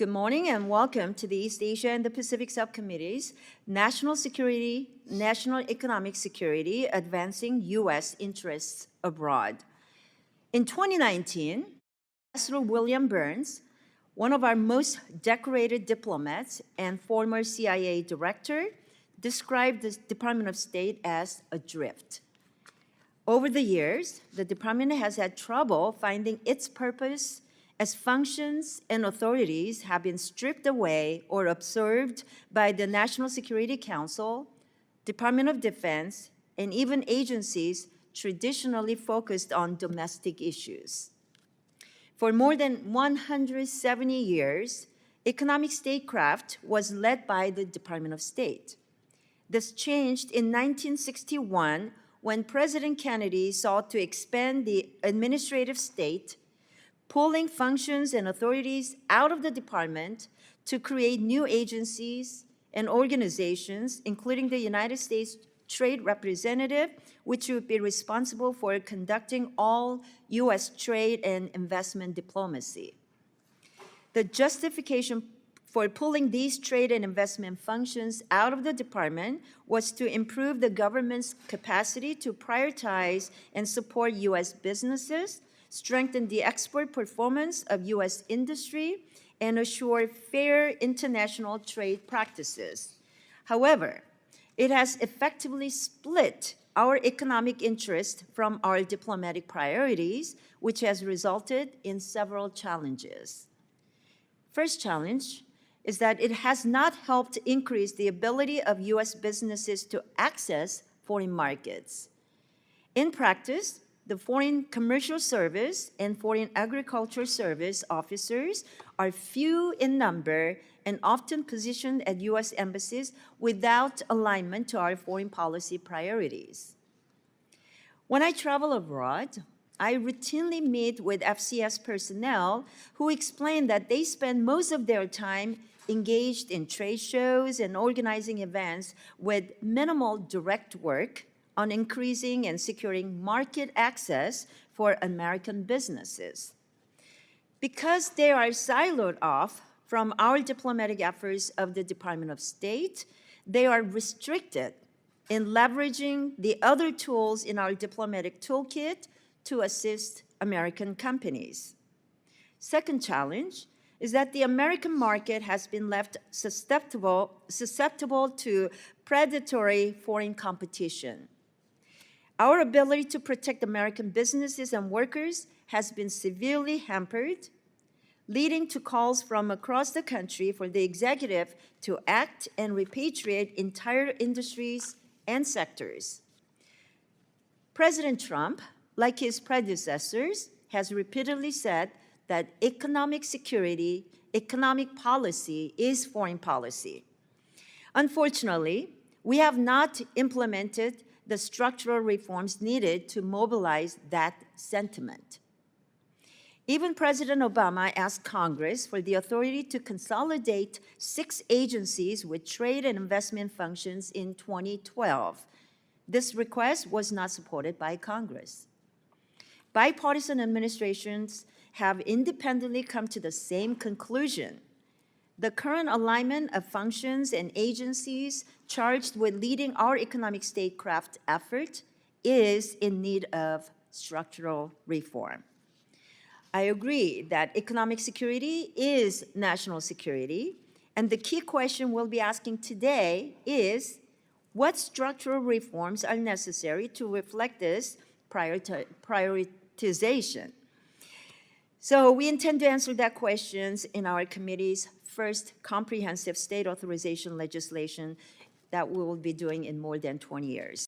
Good morning and welcome to the East Asia and the Pacific Subcommittee's National Security, National Economic Security, Advancing U.S. Interests Abroad. In 2019, Ambassador William Burns, one of our most decorated diplomats and former CIA director, described the Department of State as adrift. Over the years, the department has had trouble finding its purpose as functions and authorities have been stripped away or absorbed by the National Security Council, Department of Defense, and even agencies traditionally focused on domestic issues. For more than 170 years, economic statecraft was led by the Department of State. This changed in 1961 when President Kennedy sought to expand the administrative state, pulling functions and authorities out of the department to create new agencies and organizations, including the United States Trade Representative, which would be responsible for conducting all U.S. trade and investment diplomacy. The justification for pulling these trade and investment functions out of the department was to improve the government's capacity to prioritize and support U.S. businesses, strengthen the export performance of U.S. industry, and assure fair international trade practices. However, it has effectively split our economic interest from our diplomatic priorities, which has resulted in several challenges. First challenge is that it has not helped increase the ability of U.S. businesses to access foreign markets. In practice, the Foreign Commercial Service and Foreign Agriculture Service officers are few in number and often positioned at U.S. embassies without alignment to our foreign policy priorities. When I travel abroad, I routinely meet with FCS personnel who explain that they spend most of their time engaged in trade shows and organizing events with minimal direct work on increasing and securing market access for American businesses. Because they are siloed off from our diplomatic efforts of the Department of State, they are restricted in leveraging the other tools in our diplomatic toolkit to assist American companies. Second challenge is that the American market has been left susceptible to predatory foreign competition. Our ability to protect American businesses and workers has been severely hampered, leading to calls from across the country for the executive to act and repatriate entire industries and sectors. President Trump, like his predecessors, has repeatedly said that economic security, economic policy is foreign policy. Unfortunately, we have not implemented the structural reforms needed to mobilize that sentiment. Even President Obama asked Congress for the authority to consolidate 6 agencies with trade and investment functions in 2012. This request was not supported by Congress. Bipartisan administrations have independently come to the same conclusion. The current alignment of functions and agencies charged with leading our economic statecraft effort is in need of structural reform. I agree that economic security is national security, and the key question we'll be asking today is, what structural reforms are necessary to reflect this prioritization? So we intend to answer that questions in our committee's first comprehensive state authorization legislation that we will be doing in more than 20 years.